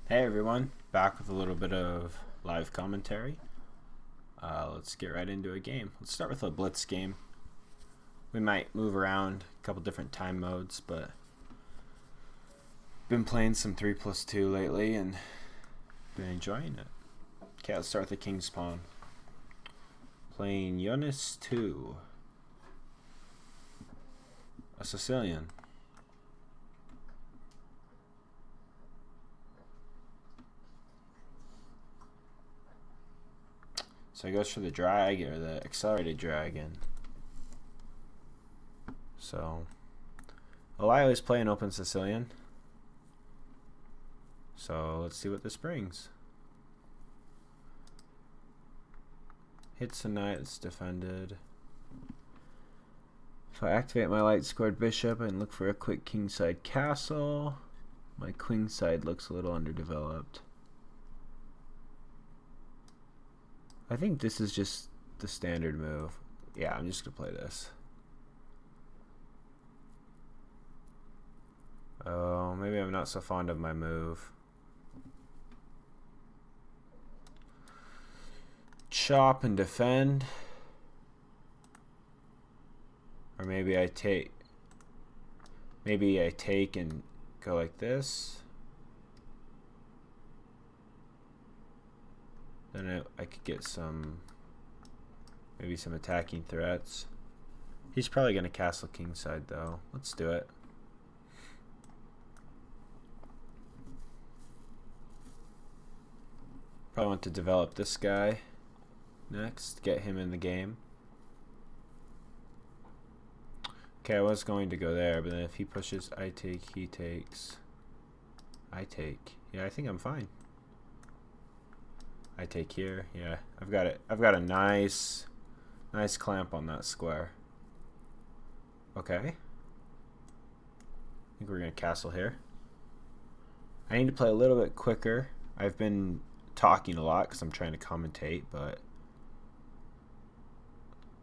Hey everyone, back with a little bit of live commentary. Let's get right into a game. Let's start with a Blitz game. We might move around a couple different time modes, but been playing some 3+2 lately and been enjoying it. Okay, let's start with the King's Pawn. Playing Yunus 2, a Sicilian. So he goes for the drag or the accelerated dragon. So, well, I always play an open Sicilian. So let's see what this brings. Hits a knight that's defended. If I activate my light scored bishop and look for a quick kingside castle, my queenside looks a little underdeveloped. I think this is just the standard move. Yeah, I'm just gonna play this. Oh, maybe I'm not so fond of my move. Chop and defend. Or maybe I take and go like this. Then I could get maybe some attacking threats. He's probably going to castle kingside though. Let's do it. Probably want to develop this guy next, get him in the game. Okay, I was going to go there, but then if he pushes, I take, he takes. I take. Yeah, I think I'm fine. I take here. Yeah, I've got it. I've got a nice clamp on that square. Okay. I think we're gonna castle here. I need to play a little bit quicker. I've been talking a lot because I'm trying to commentate, but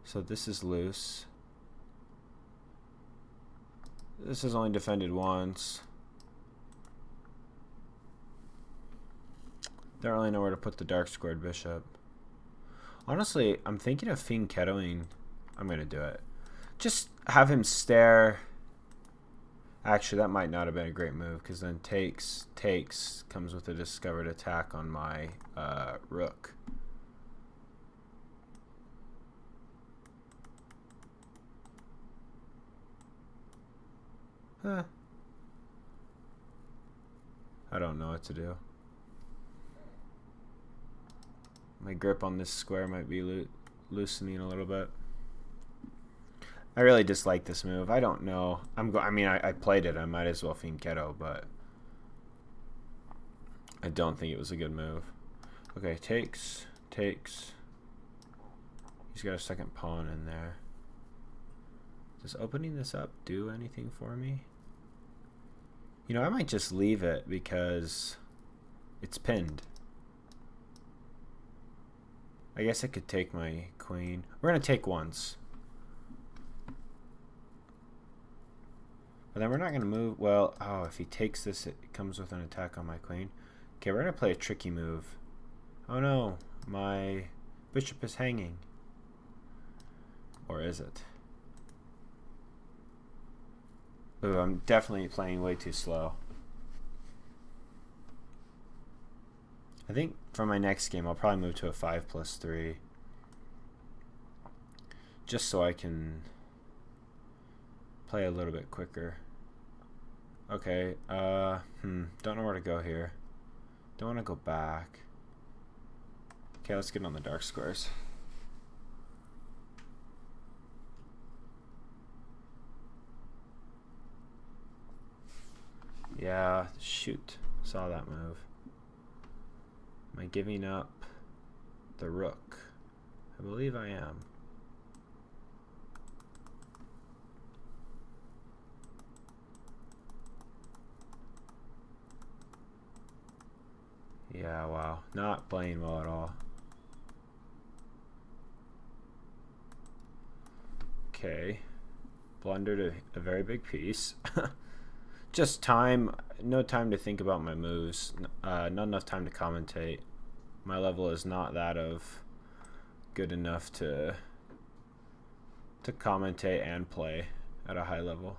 so this is loose. This is only defended once. Don't really know where to put the dark squared bishop. Honestly, I'm thinking of fianchettoing. I'm gonna do it. Just have him stare. Actually, that might not have been a great move because then takes comes with a discovered attack on my rook. Huh. I don't know what to do. My grip on this square might be loosening a little bit. I really dislike this move. I don't know. I played it. I might as well fianchetto, but I don't think it was a good move. Okay, takes. He's got a second pawn in there. Does opening this up do anything for me? You know, I might just leave it because it's pinned. I guess I could take my queen. We're going to take once. But then we're not going to move. Well, oh, if he takes this, it comes with an attack on my queen. Okay, we're going to play a tricky move. Oh no, my bishop is hanging. Or is it? Ooh, I'm definitely playing way too slow. I think for my next game, I'll probably move to a 5+3. Just so I can play a little bit quicker. Okay, don't know where to go here. Don't want to go back. Okay, let's get on the dark squares. Yeah, shoot. Saw that move. Am I giving up the rook? I believe I am. Yeah, wow. Not playing well at all. Okay. Blundered a very big piece. Just time, no time to think about my moves. Not enough time to commentate. My level is not that of good enough to commentate and play at a high level.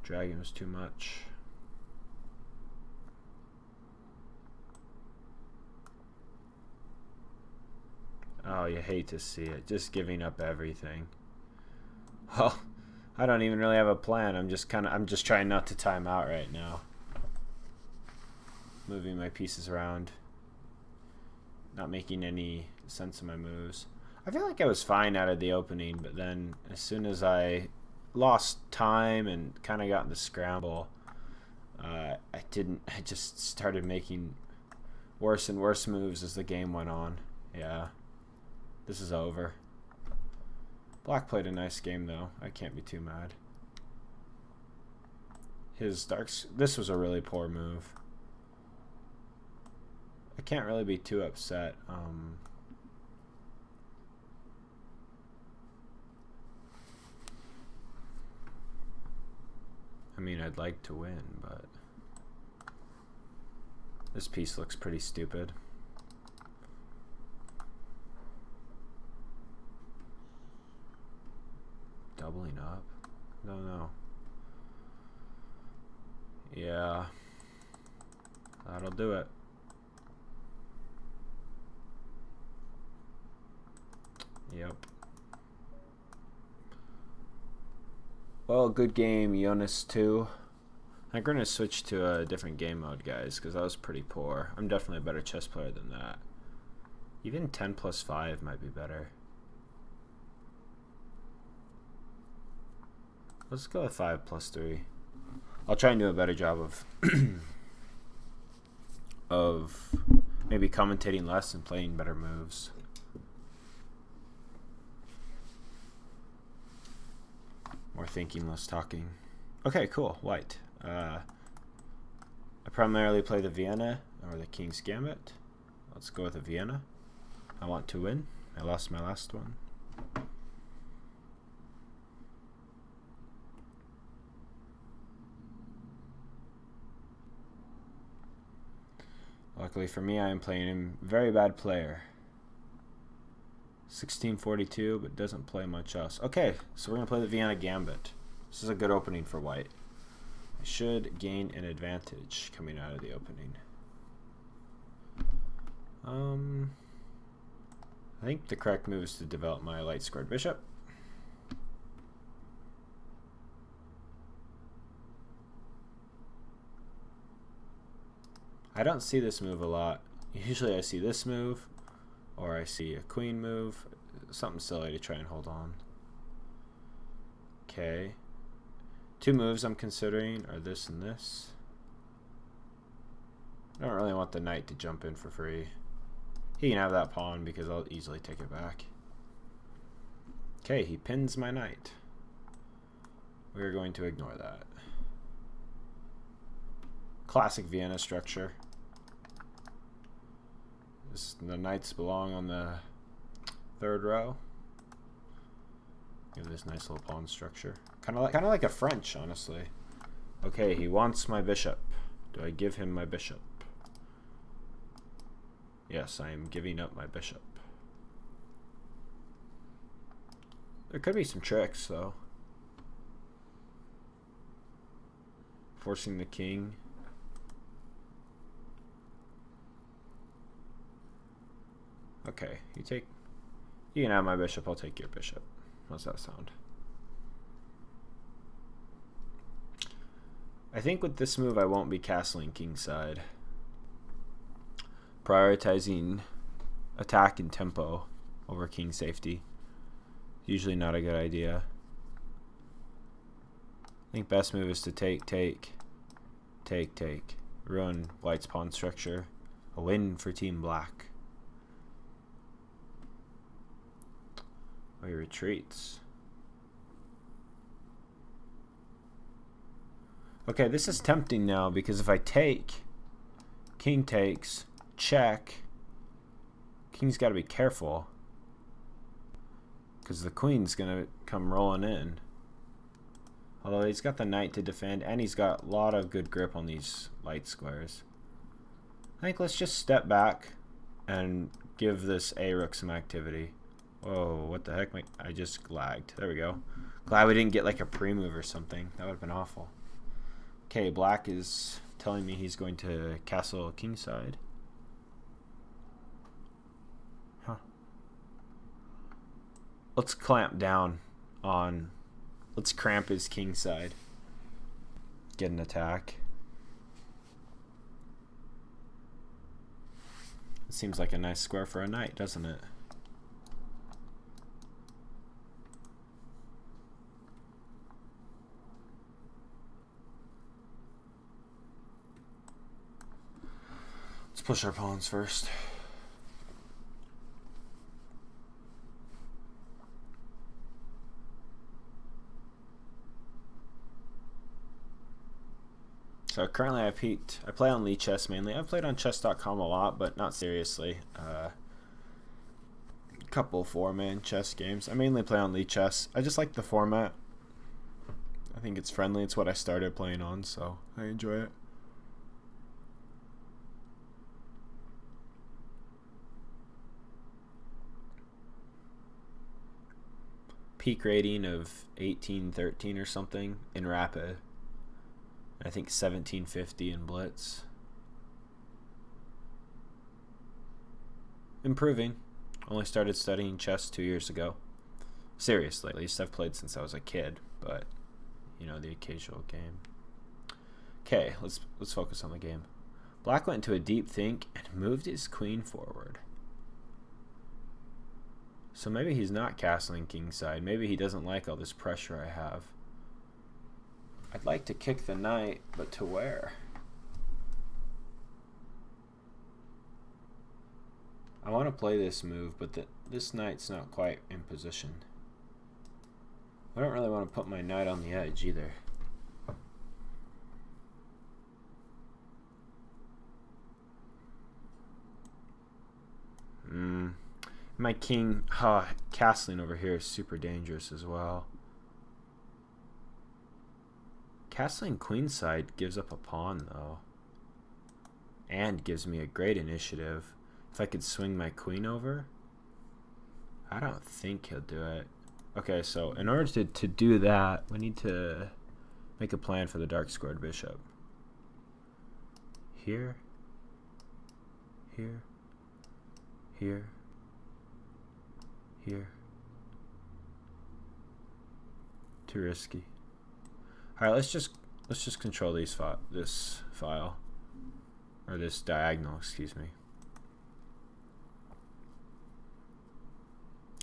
Dragon was too much. Oh, you hate to see it. Just giving up everything. Well, I don't even really have a plan. I'm just trying not to time out right now. Moving my pieces around. Not making any sense of my moves. I feel like I was fine out of the opening, but then as soon as I lost time and kind of got in the scramble, I just started making worse and worse moves as the game went on. Yeah. This is over. Black played a nice game though. I can't be too mad. This was a really poor move. I can't really be too upset. I mean, I'd like to win, but this piece looks pretty stupid. Doubling up? No. Yeah. That'll do it. Yep. Well, good game, Jonas 2. I'm going to switch to a different game mode, guys, because that was pretty poor. I'm definitely a better chess player than that. Even 10 plus 5 might be better. Let's go with 5 plus 3. I'll try and do a better job of of maybe commentating less and playing better moves. More thinking, less talking. Okay, cool. White. I primarily play the Vienna or the King's Gambit. Let's go with the Vienna. I want to win. I lost my last one. Luckily for me, I am playing him very bad player. 1642, but doesn't play much else. Okay, so we're going to play the Vienna Gambit. This is a good opening for white. I should gain an advantage coming out of the opening. I think the correct move is to develop my light squared bishop. I don't see this move a lot. Usually I see this move, or I see a queen move, something silly to try and hold on. Okay. Two moves I'm considering are this and this. I don't really want the knight to jump in for free. He can have that pawn because I'll easily take it back. Okay, he pins my knight. We're going to ignore that. Classic Vienna structure. The knights belong on the third row. Give this nice little pawn structure. Kind of like a French, honestly. Okay, he wants my bishop. Do I give him my bishop? Yes, I am giving up my bishop. There could be some tricks, though. Forcing the king. Okay, you can have my bishop, I'll take your bishop. How's that sound? I think with this move I won't be castling kingside. Prioritizing attack and tempo over king safety. Usually not a good idea. I think best move is to take. Ruin white's pawn structure. A win for team black. Oh, he retreats. Okay, this is tempting now because if I take, king takes, check, king's got to be careful because the queen's going to come rolling in. Although he's got the knight to defend and he's got a lot of good grip on these light squares. I think let's just step back and give this A-rook some activity. Whoa, what the heck? I just lagged. There we go. Glad we didn't get like a pre-move or something. That would have been awful. Okay, black is telling me he's going to castle kingside. Huh. Let's clamp down on... Let's cramp his kingside. Get an attack. It seems like a nice square for a knight, doesn't it? Let's push our pawns first. So currently I play on Lee Chess mainly. I've played on chess.com a lot, but not seriously. Couple 4-man chess games. I mainly play on Lee Chess. I just like the format. I think it's friendly. It's what I started playing on, so I enjoy it. Peak rating of 1813 or something in Rapid. I think 1750 in Blitz. Improving. Only started studying chess 2 years ago. Seriously, at least I've played since I was a kid, but you know, the occasional game. Okay, let's focus on the game. Black went into a deep think and moved his queen forward. So maybe he's not castling kingside. Maybe he doesn't like all this pressure I have. I'd like to kick the knight, but to where? I want to play this move, but this knight's not quite in position. I don't really want to put my knight on the edge either. My king, castling over here is super dangerous as well. Castling queenside gives up a pawn though, and gives me a great initiative. If I could swing my queen over, I don't think he'll do it. Okay, so in order to do that, we need to make a plan for the dark squared bishop. Here, here, here, here. Too risky. All right, let's just control this file, or this diagonal, excuse me.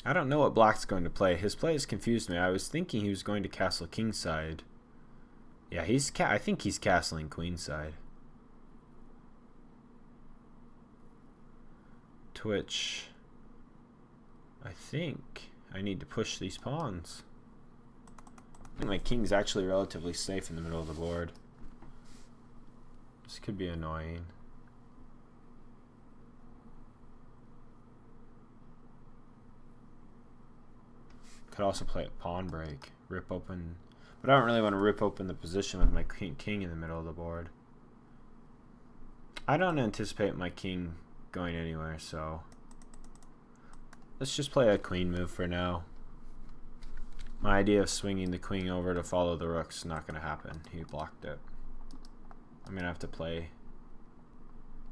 I don't know what black's going to play. His play has confused me. I was thinking he was going to castle kingside. Yeah, I think he's castling queenside. To which I think I need to push these pawns. I think my king's actually relatively safe in the middle of the board. This could be annoying. Could also play a pawn break, rip open, but I don't really want to rip open the position with my king in the middle of the board. I don't anticipate my king going anywhere, so let's just play a queen move for now. My idea of swinging the queen over to follow the rook's not going to happen. He blocked it. I'm going to have to play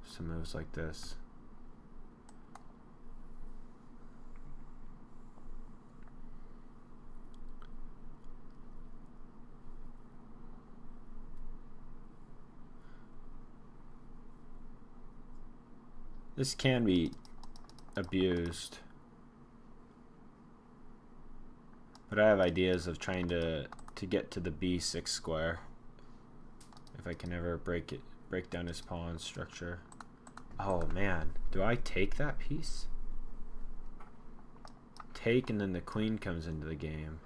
some moves like this. This can be abused. But I have ideas of trying to get to the B6 square. If I can ever break down his pawn structure. Oh man, do I take that piece? Take, and then the queen comes into the game.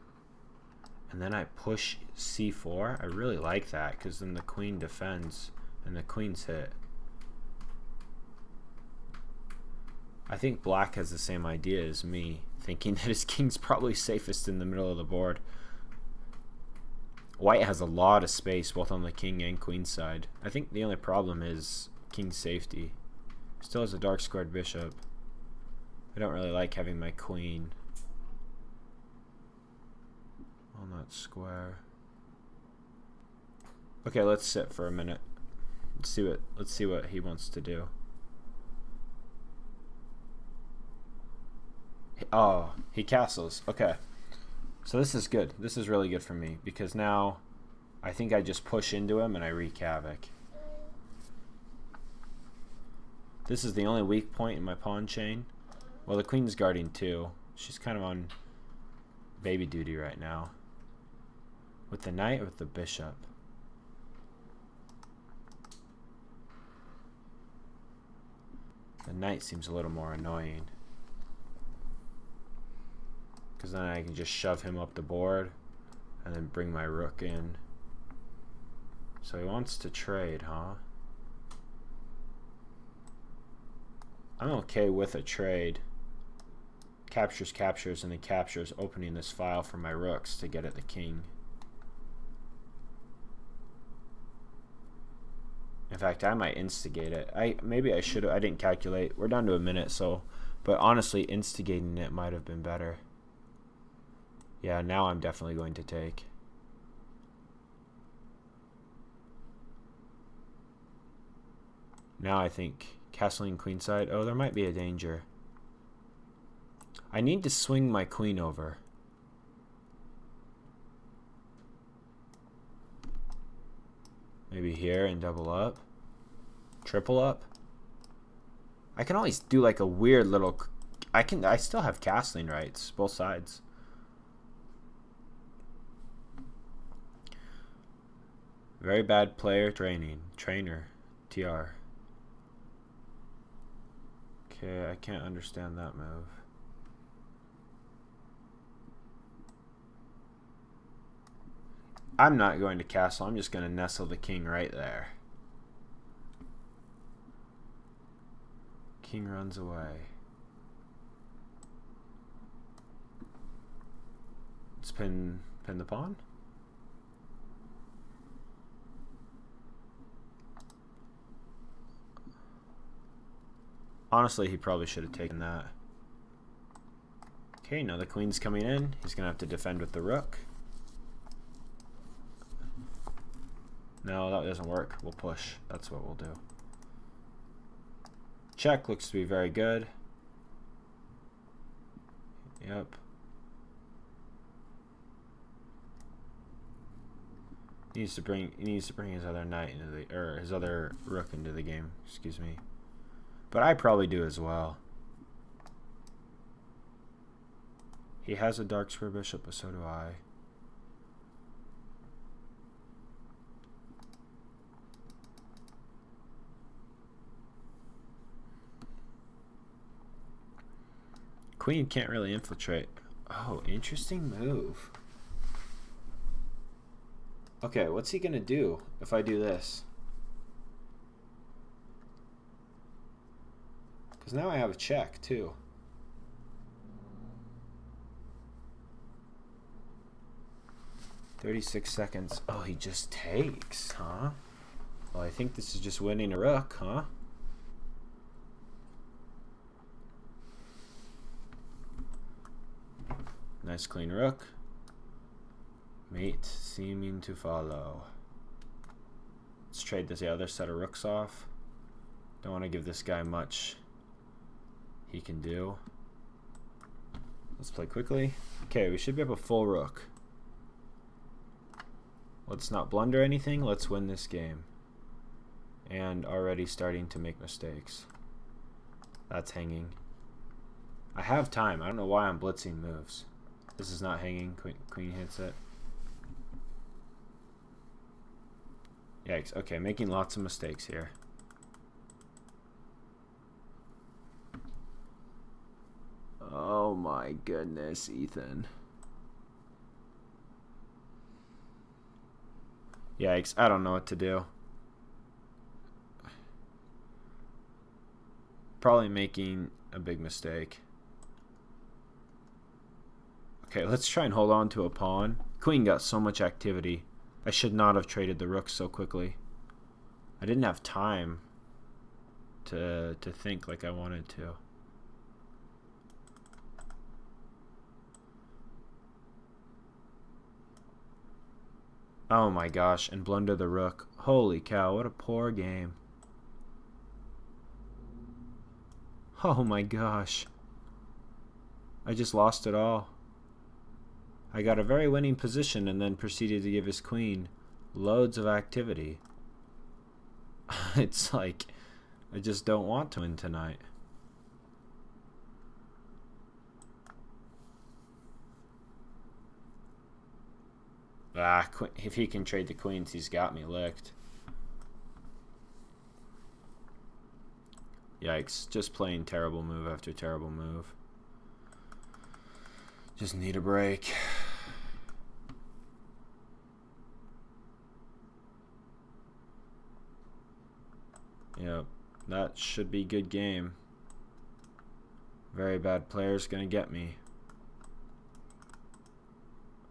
And then I push c4. I really like that because then the queen defends and the queen's hit. I think black has the same idea as me, thinking that his king's probably safest in the middle of the board. White has a lot of space both on the king and queen side. I think the only problem is king's safety. Still has a dark squared bishop. I don't really like having my queen on that square. Okay, let's sit for a minute. Let's see what he wants to do. Oh, he castles. Okay. So this is good. This is really good for me because now I think I just push into him and I wreak havoc. This is the only weak point in my pawn chain. Well, the queen's guarding too. She's kind of on baby duty right now. With the knight or with the bishop? The knight seems a little more annoying. Because then I can just shove him up the board and then bring my rook in. So he wants to trade, huh? I'm okay with a trade. Captures, captures, and then captures, opening this file for my rooks to get at the king. In fact, I might instigate it. Maybe I should have. I didn't calculate. We're down to a minute, so. But honestly, instigating it might have been better. Yeah, now I'm definitely going to take. Now I think castling queenside. Oh, there might be a danger. I need to swing my queen over. Maybe here and double up. Triple up. I can always do like a weird little... I still have castling rights, both sides. Very bad player trainer, TR. Okay, I can't understand that move. I'm not going to castle. I'm just going to nestle the king right there. King runs away. Let's pin the pawn. Honestly, he probably should have taken that. Okay, now the queen's coming in. He's going to have to defend with the rook. No, that doesn't work. We'll push. That's what we'll do. Check looks to be very good. Yep. He needs to bring his other knight into the, or his other rook into the game. Excuse me. But I probably do as well. He has a dark square bishop, but so do I. Queen can't really infiltrate. Oh, interesting move. Okay, what's he gonna do if I do this? Because now I have a check too. $36 seconds. Oh, he just takes, huh? Well, I think this is just winning a rook, huh? Nice clean rook. Mate seeming to follow. Let's trade this other set of rooks off. Don't want to give this guy much he can do. Let's play quickly. Okay, we should be up a full rook. Let's not blunder anything. Let's win this game. And already starting to make mistakes. That's hanging. I have time. I don't know why I'm blitzing moves. This is not hanging. Queen hits it. Yikes. Okay, making lots of mistakes here. Oh my goodness, Ethan. Yikes, I don't know what to do. Probably making a big mistake. Okay, let's try and hold on to a pawn. Queen got so much activity. I should not have traded the rook so quickly. I didn't have time to think like I wanted to. Oh my gosh, and blunder the rook. Holy cow, what a poor game. Oh my gosh. I just lost it all. I got a very winning position and then proceeded to give his queen loads of activity. It's like, I just don't want to win tonight. If he can trade the queens, he's got me licked. Yikes, just playing terrible move after terrible move. Just need a break. Yep, that should be good game. Very bad player's gonna get me.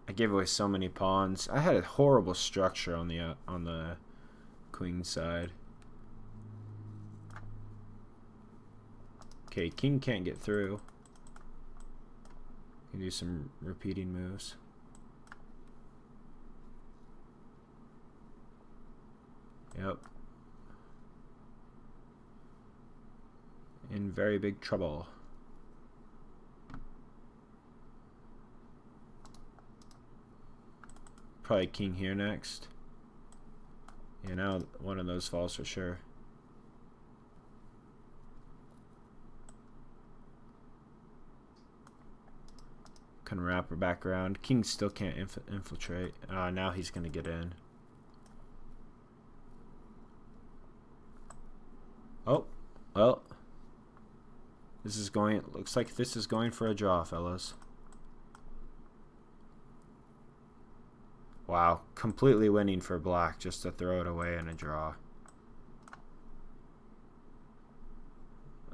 I gave away so many pawns. I had a horrible structure on the queen side. Okay, king can't get through. Can do some repeating moves. Yep. In very big trouble. Probably king here next. Yeah, now one of those falls for sure. Can wrap her back around. King still can't infiltrate. Now he's gonna get in. Oh, well. This is going. Looks like this is going for a draw, fellas. Wow, completely winning for black just to throw it away in a draw.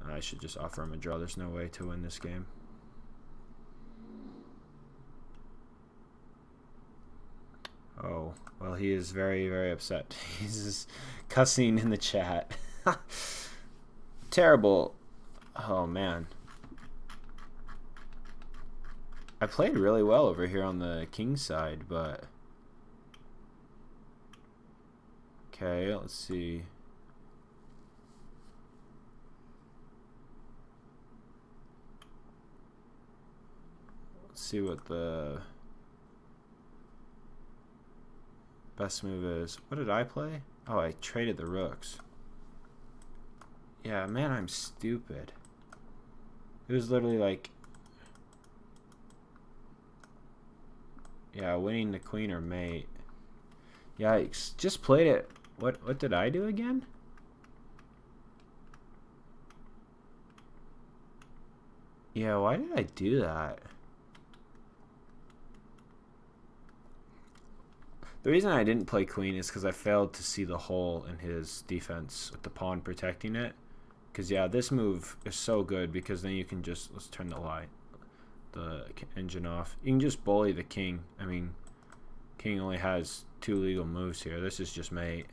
I should just offer him a draw. There's no way to win this game. Oh, well, he is very, very upset. He's just cussing in the chat. Terrible. Oh, man. I played really well over here on the king side, but... Okay, let's see. Let's see what the best move is. What did I play? Oh, I traded the rooks. Yeah, man, I'm stupid. It was literally like... Yeah, winning the queen or mate. Yikes. Just played it. What did I do again? Yeah, why did I do that? The reason I didn't play queen is because I failed to see the hole in his defense with the pawn protecting it. Because, yeah, this move is so good because then you can just... Let's turn the engine off. You can just bully the king. I mean, king only has 2 legal moves here. This is just mate.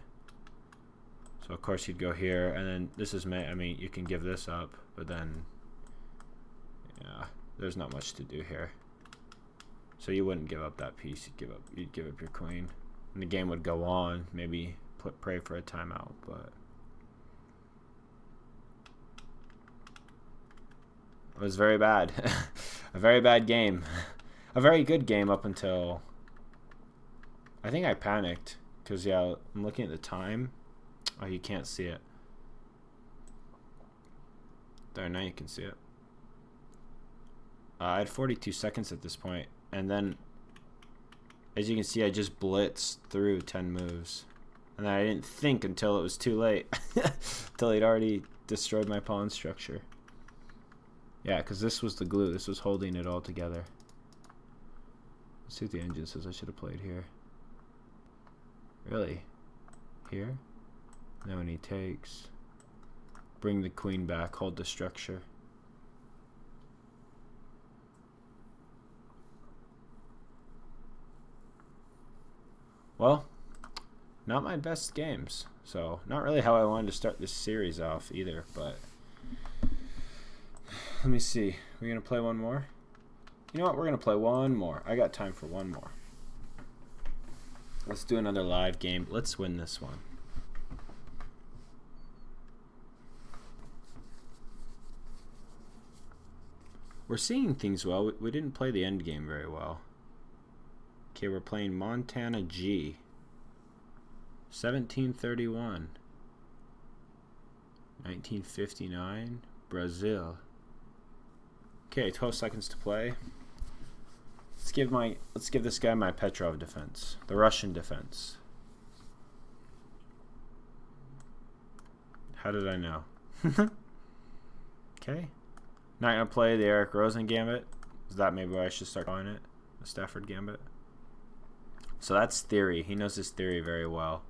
So, of course, you'd go here. And then this is mate. I mean, you can give this up. But then, yeah, there's not much to do here. So you wouldn't give up that piece. You'd give up your queen. And the game would go on. Maybe pray for a timeout. But it was very bad. A very bad game. A very good game up until... I think I panicked. Because, yeah, I'm looking at the time. Oh, you can't see it. There, now you can see it. I had 42 seconds at this point. And then, as you can see, I just blitzed through 10 moves. And then I didn't think until it was too late. Until he'd already destroyed my pawn structure. Yeah, because this was the glue. This was holding it all together. Let's see what the engine says. I should have played here. Really? Here? Then when he takes, bring the queen back, hold the structure. Well, not my best games. So, not really how I wanted to start this series off either, but let me see. We're going to play one more? You know what? We're going to play one more. I got time for one more. Let's do another live game. Let's win this one. We're seeing things well. We didn't play the end game very well. Okay, we're playing Montana G. 1731. 1959. Brazil. Okay, 12 seconds to play. Let's give this guy my Petrov defense. The Russian defense. How did I know? Okay. Not gonna play the Eric Rosen gambit. Is that maybe why I should start calling it? The Stafford gambit. So that's theory. He knows his theory very well.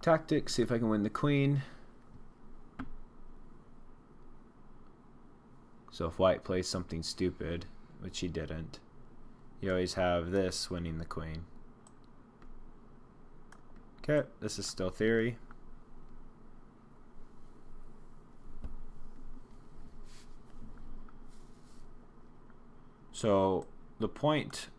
Tactics, see if I can win the queen. So if white plays something stupid, which he didn't, you always have this winning the queen. Okay, this is still theory. So the point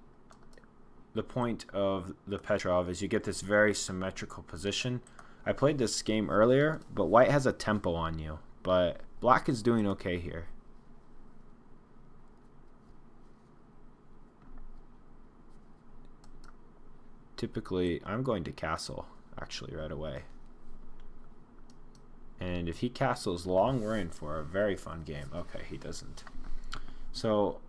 of the Petrov is you get this very symmetrical position. I played this game earlier, but white has a tempo on you, but black is doing okay here. Typically, I'm going to castle, actually, right away. And if he castles long, we're in for a very fun game. Okay, he doesn't. So,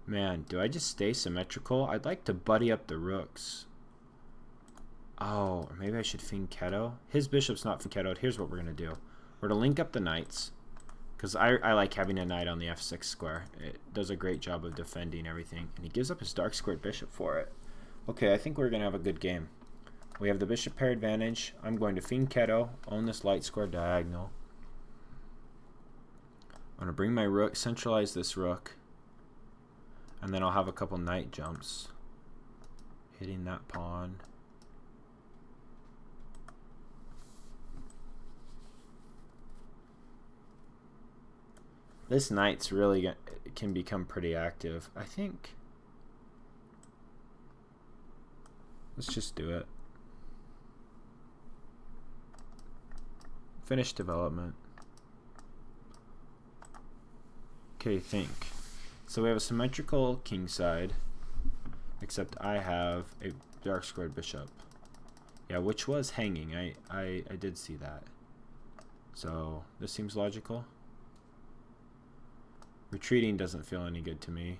man, do I just stay symmetrical? I'd like to buddy up the rooks. Oh, or maybe I should fianchetto. His bishop's not fianchettoed. Here's what we're going to do. We're going to link up the knights. Because I like having a knight on the f6 square. It does a great job of defending everything. And he gives up his dark squared bishop for it. Okay, I think we're going to have a good game. We have the bishop pair advantage. I'm going to fianchetto, own this light square diagonal. I'm going to bring my rook, centralize this rook. And then I'll have a couple knight jumps. Hitting that pawn. This knight's really can become pretty active. I think. Let's just do it. Finish development. Okay, think. So we have a symmetrical king side, except I have a dark squared bishop. Yeah, which was hanging. I did see that. So this seems logical. Retreating doesn't feel any good to me.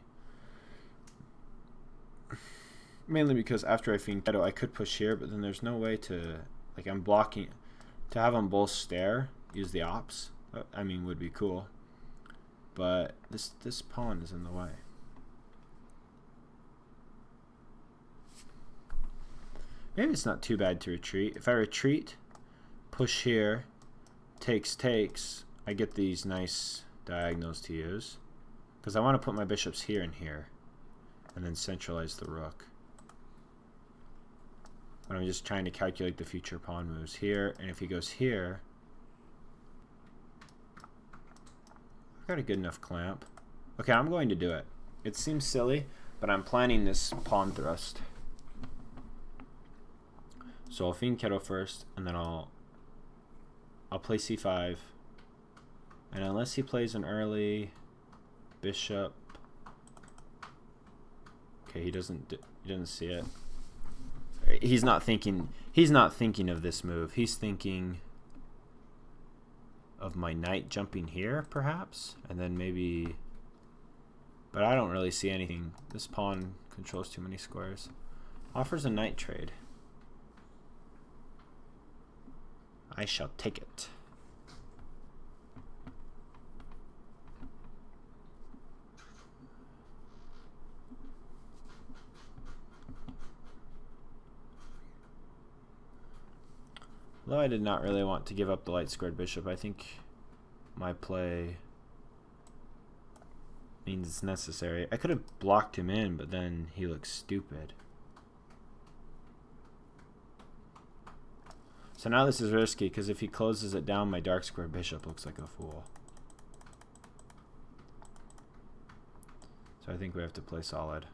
Mainly because after I fianchetto, I could push here, but then there's no way to, like, I'm blocking. To have them both stare, use the ops, I mean, would be cool. But this pawn is in the way. Maybe it's not too bad to retreat. If I retreat, push here, takes, I get these nice diagonals to use. Because I want to put my bishops here and here, and then centralize the rook. But I'm just trying to calculate the future pawn moves here, and if he goes here, I've got a good enough clamp. Okay, I'm going to do it. It seems silly, but I'm planning this pawn thrust. So I'll fianchetto first, and then I'll play c5, and unless he plays an early bishop, okay, he doesn't see it. He's not thinking of this move. He's thinking of my knight jumping here, perhaps, and then maybe, but I don't really see anything. This pawn controls too many squares. Offers a knight trade. I shall take it. Although I did not really want to give up the light squared bishop, I think my play means it's necessary. I could have blocked him in, but then he looks stupid. So now this is risky, because if he closes it down, my dark squared bishop looks like a fool. So I think we have to play solid.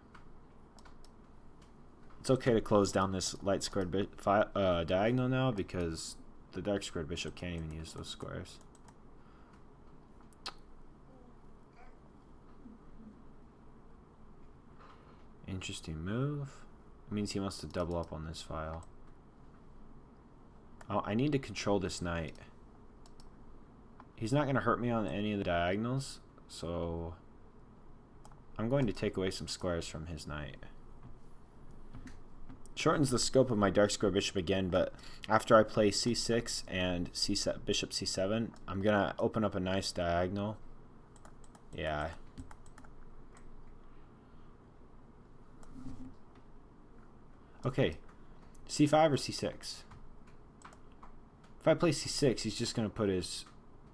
It's okay to close down this light squared diagonal now, because the dark squared bishop can't even use those squares. Interesting move. It means he wants to double up on this file. Oh, I need to control this knight. He's not going to hurt me on any of the diagonals, so I'm going to take away some squares from his knight. Shortens the scope of my dark square bishop again, but after I play c6 and bishop c7, I'm going to open up a nice diagonal. Yeah. Okay, c5 or c6? If I play c6, he's just going to put his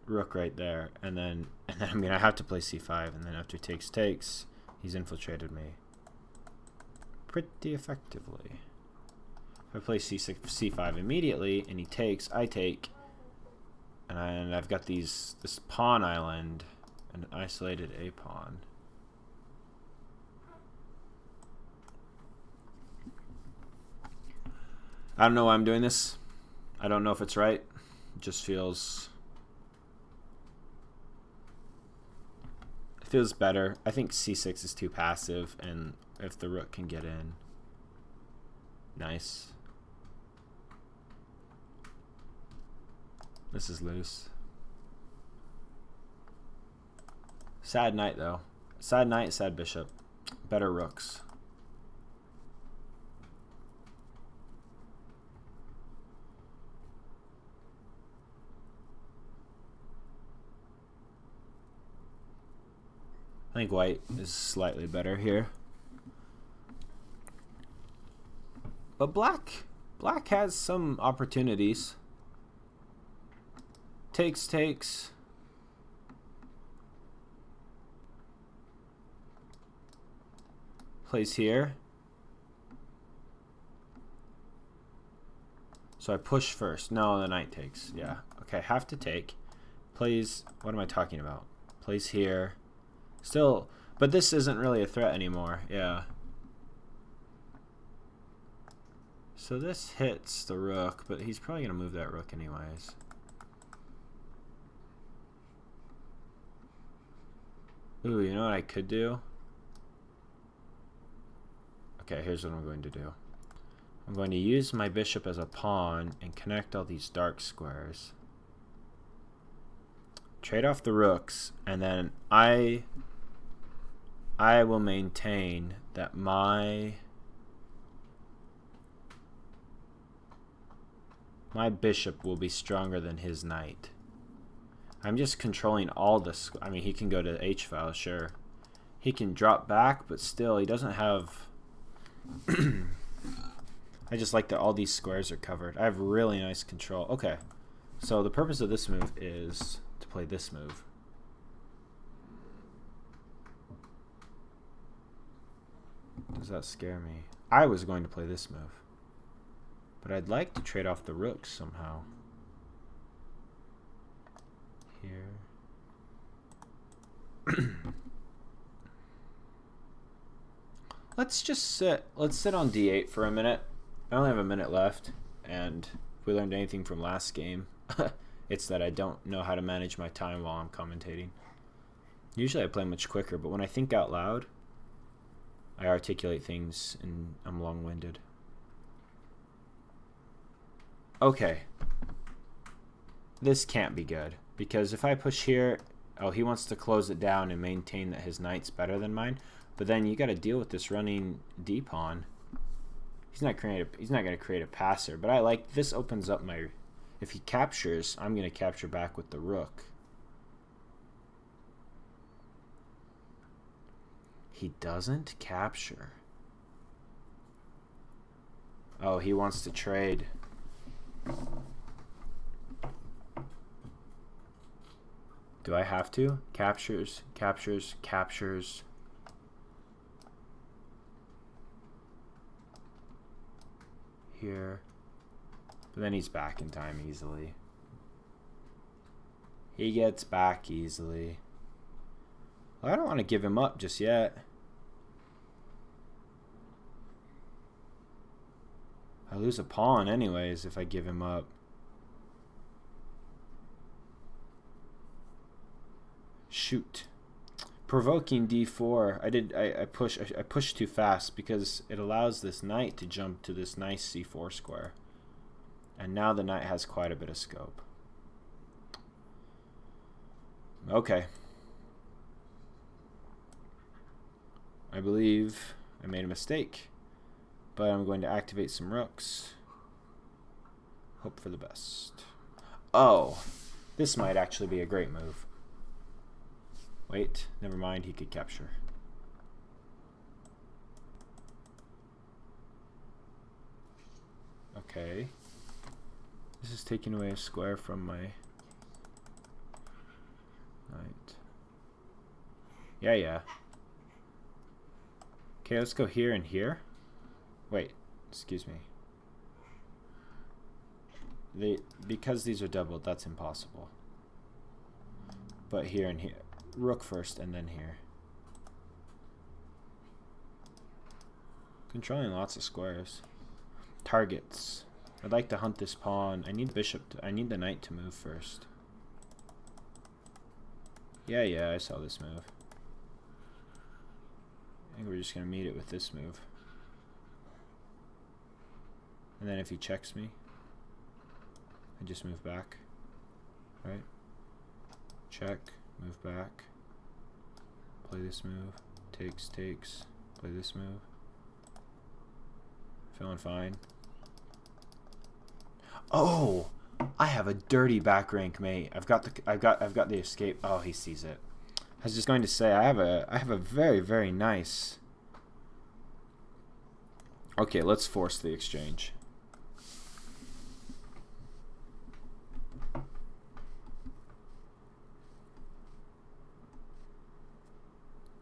rook right there, and then I'm going to have to play c5, and then after takes, he's infiltrated me pretty effectively. If I play c6, c5 immediately, and he takes, I take, and I've got this pawn island, an isolated a pawn. I don't know why I'm doing this. I don't know if it's right. It just feels better. I think c6 is too passive, and if the rook can get in, nice. This is loose. Sad knight though. Sad knight, sad bishop. Better rooks. I think white is slightly better here. But black has some opportunities. Takes. Plays here. So I push first. No, the knight takes. Yeah. Okay, have to take. Plays, what am I talking about? Plays here. Still, but this isn't really a threat anymore. Yeah. So this hits the rook, but he's probably going to move that rook anyways. Ooh, you know what I could do? Okay, here's what I'm going to do. I'm going to use my bishop as a pawn and connect all these dark squares. Trade off the rooks, and then I will maintain that my bishop will be stronger than his knight. I'm just controlling all this. I mean, he can go to H file, sure. He can drop back, but still, he doesn't have... I just like that all these squares are covered. I have really nice control. Okay, so the purpose of this move is to play this move. Does that scare me? I was going to play this move, but I'd like to trade off the rooks somehow. Here. Let's just sit. Let's sit on d8 for a minute. I only have a minute left, and if we learned anything from last game, it's that I don't know how to manage my time while I'm commentating. Usually I play much quicker, but when I think out loud, I articulate things and I'm long-winded. Okay. This can't be good, because if I push here, oh, he wants to close it down and maintain that his knight's better than mine. But then you got to deal with this running d pawn. He's not going to create a passer. But I like this. Opens up my. If he captures, I'm going to capture back with the rook. He doesn't capture. Oh, he wants to trade. Do I have to? Captures, captures, captures. Here. But then he's back in time easily. He gets back easily. Well, I don't want to give him up just yet. I lose a pawn anyways if I give him up. Shoot. Provoking d4. I pushed too fast because it allows this knight to jump to this nice c4 square. And now the knight has quite a bit of scope. Okay. I believe I made a mistake, but I'm going to activate some rooks. Hope for the best. Oh, this might actually be a great move. Wait, never mind, he could capture. Okay. This is taking away a square from my knight. Yeah. Okay, let's go here and here. Wait, excuse me. Because these are doubled, that's impossible. But here and here. Rook first and then here. Controlling lots of squares. Targets. I'd like to hunt this pawn. I need I need the knight to move first. Yeah, I saw this move. I think we're just gonna meet it with this move. And then if he checks me, I just move back. Right? Check, move back. Play this move. Takes. Play this move. Feeling fine. Oh, I have a dirty back rank, mate. I've got the escape. Oh, he sees it. I was just going to say I have a very, very nice. Okay, let's force the exchange.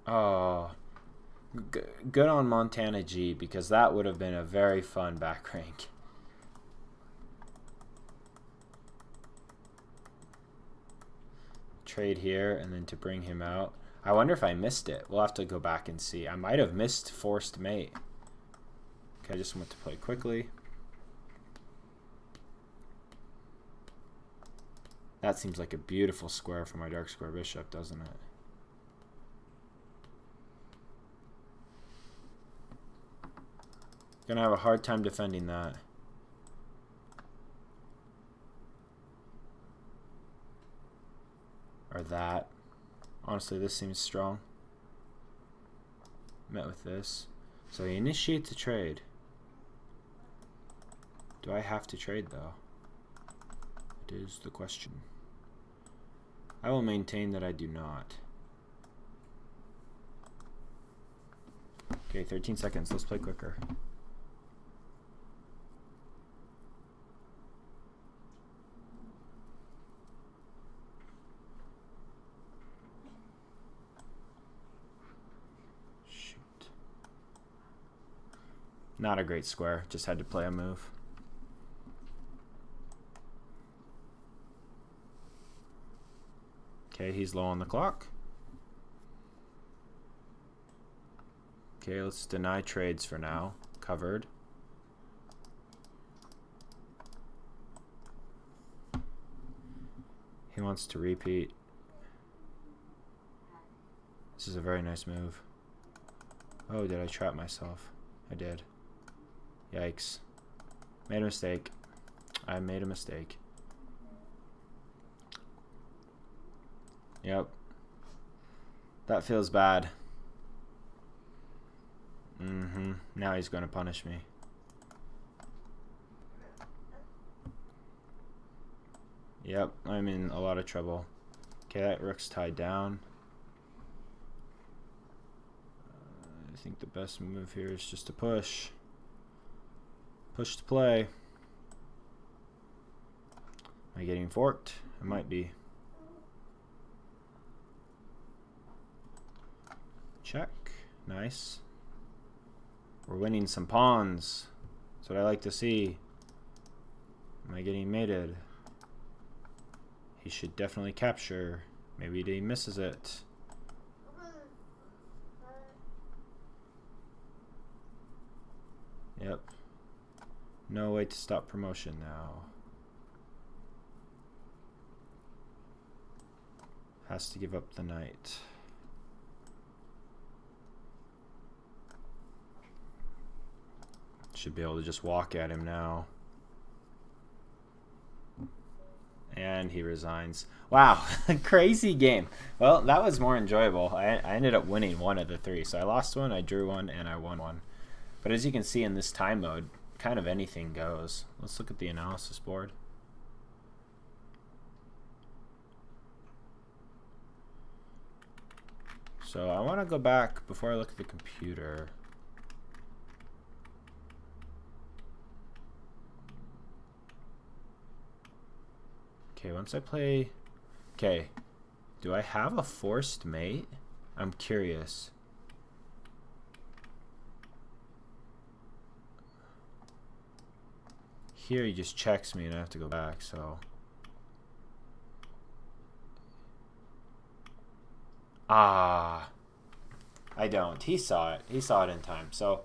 Oh, good on Montana G, because that would have been a very fun back rank. Trade here and then to bring him out. I wonder if I missed it. We'll have to go back and see. I might have missed forced mate. Okay, I just want to play quickly. That seems like a beautiful square for my dark square bishop, doesn't it? Gonna have a hard time defending that. Or that. Honestly, this seems strong. Met with this. So he initiates a trade. Do I have to trade though? It is the question. I will maintain that I do not. Okay, 13 seconds. Let's play quicker. Not a great square, just had to play a move. Okay, he's low on the clock. Okay, let's deny trades for now. Covered. He wants to repeat. This is a very nice move. Oh, did I trap myself? I did. Yikes. Made a mistake. I made a mistake. Yep. That feels bad. Now he's going to punish me. Yep, I'm in a lot of trouble. Okay, that rook's tied down. I think the best move here is just to push. Push to play. Am I getting forked? I might be. Check. Nice. We're winning some pawns. That's what I like to see. Am I getting mated? He should definitely capture. Maybe he misses it. Yep. No way to stop promotion now. Has to give up the knight. Should be able to just walk at him now. And he resigns. Wow, crazy game. Well, that was more enjoyable. I ended up winning one of the three. So I lost one, I drew one, and I won one. But as you can see in this time mode, kind of anything goes. Let's look at the analysis board. So I want to go back before I look at the computer. Okay, once I play... Okay, do I have a forced mate? I'm curious. Here he just checks me and I have to go back, so... Ah, I don't. He saw it. He saw it in time. So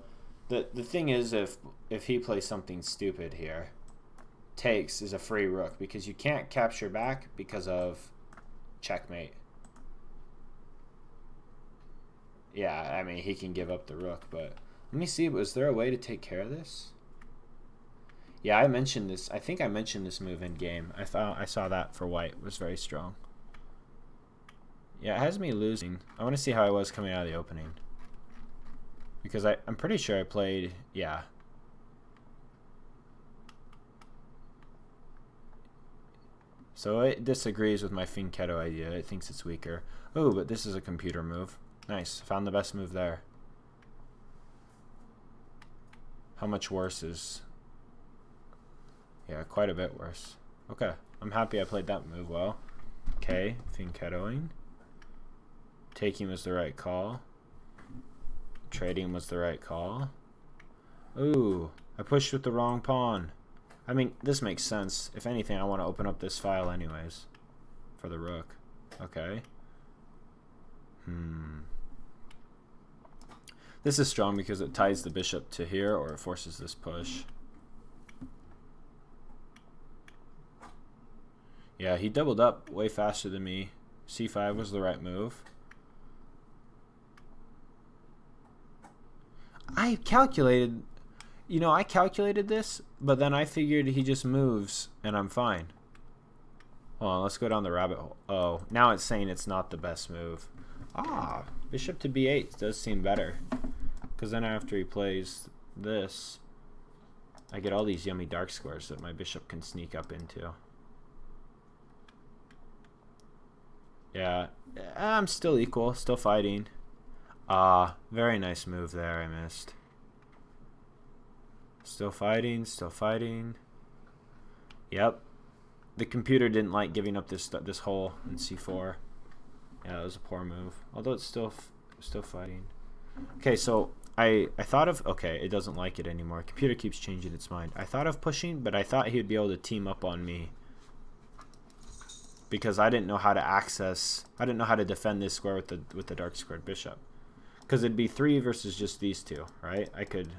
the thing is, if he plays something stupid here, takes is a free rook because you can't capture back because of checkmate. Yeah, I mean he can give up the rook, but let me see. Was there a way to take care of this? Yeah, I mentioned this. I think I mentioned this move in game. I saw that for white. It was very strong. Yeah, it has me losing. I want to see how I was coming out of the opening. Because I'm pretty sure I played... Yeah. So it disagrees with my Finchetto idea. It thinks it's weaker. Oh, but this is a computer move. Nice. Found the best move there. How much worse is... Yeah, quite a bit worse. Okay. I'm happy I played that move well. Okay. Finchettoing. Taking was the right call. Trading was the right call. Ooh, I pushed with the wrong pawn. I mean, this makes sense. If anything, I want to open up this file anyways. For the rook. Okay. This is strong because it ties the bishop to here or it forces this push. Yeah, he doubled up way faster than me. C5 was the right move. I calculated, you know, I calculated this, but then I figured he just moves and I'm fine. Hold on, let's go down the rabbit hole. Oh, now it's saying it's not the best move. Ah, bishop to b8 does seem better. Because then after he plays this, I get all these yummy dark squares that my bishop can sneak up into. Yeah, I'm still equal, still fighting. Very nice move there, I missed. Still fighting, still fighting. Yep. The computer didn't like giving up this hole in c4. Yeah, that was a poor move. Although it's still fighting. Okay, so I thought of... Okay, it doesn't like it anymore. Computer keeps changing its mind. I thought of pushing, but I thought he would be able to team up on me. Because I didn't know how to access... I didn't know how to defend this square with the dark squared bishop. Because it'd be 3 versus just these two, right? I could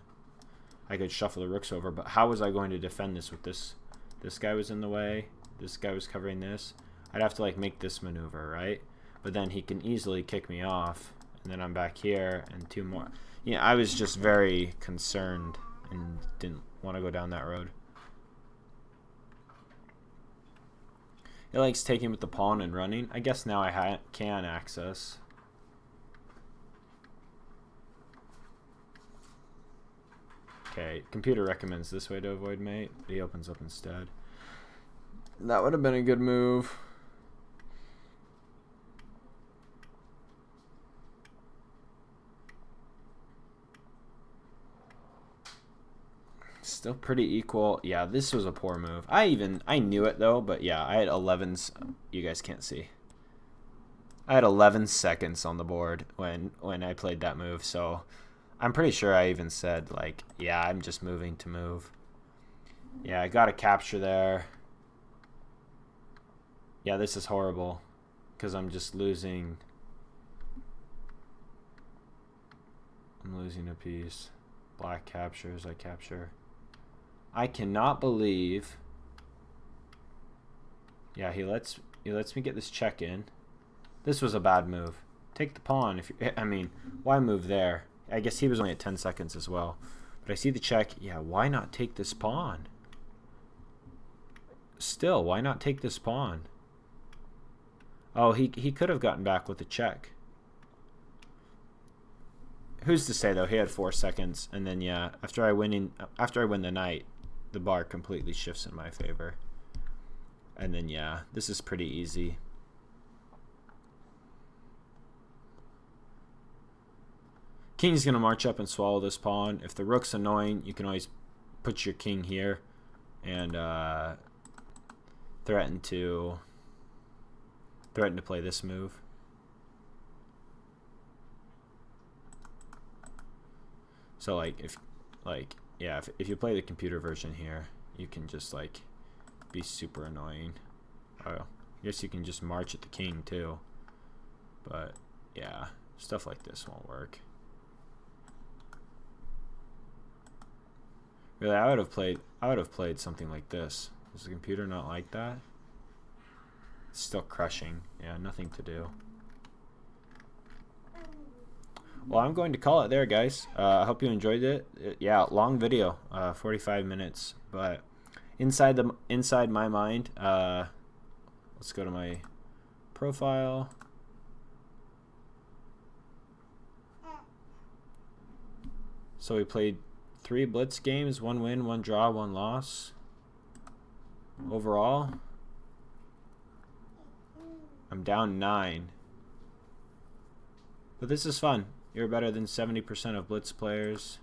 shuffle the rooks over, but how was I going to defend this with this? This guy was in the way. This guy was covering this. I'd have to like make this maneuver, right? But then he can easily kick me off, and then I'm back here and two more. Yeah, I was just very concerned and didn't want to go down that road. It likes taking with the pawn and running. I guess now I can access. Okay, computer recommends this way to avoid mate, but he opens up instead. That would have been a good move. Still pretty equal. Yeah, this was a poor move. I knew it though, but yeah, I had 11s. You guys can't see. I had 11 seconds on the board when I played that move, so I'm pretty sure I even said, like, yeah, I'm just moving to move. Yeah, I got a capture there. Yeah, this is horrible because I'm just losing. I'm losing a piece. Black captures, I capture. I cannot believe. Yeah, he lets me get this check in. This was a bad move. Take the pawn. I mean, why move there? I guess he was only at 10 seconds as well. But I see the check. Yeah, why not take this pawn? Still, why not take this pawn? Oh, he could have gotten back with a check. Who's to say though? He had 4 seconds, and then yeah, after I win the knight, the bar completely shifts in my favor. And then yeah, this is pretty easy. King's gonna march up and swallow this pawn. If the rook's annoying, you can always put your king here and threaten to play this move. So like if you play the computer version here, you can just like be super annoying. Oh, I guess you can just march at the king too. But yeah, stuff like this won't work. Really, I would have played something like this. Does the computer not like that? It's still crushing. Yeah, nothing to do. Well, I'm going to call it there, guys. I hope you enjoyed it. Yeah, long video, 45 minutes. But inside my mind, let's go to my profile. So we played 3 Blitz games, 1 win, 1 draw, 1 loss. Overall, I'm down 9. But this is fun. You're better than 70% of Blitz players.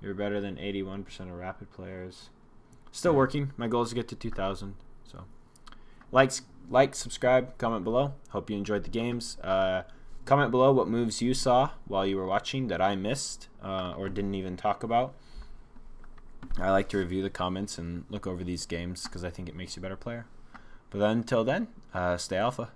You're better than 81% of Rapid players. Still working. My goal is to get to 2,000. So, like, subscribe, comment below. Hope you enjoyed the games. Comment below what moves you saw while you were watching that I missed or didn't even talk about. I like to review the comments and look over these games because I think it makes you a better player. But then, until then, stay alpha.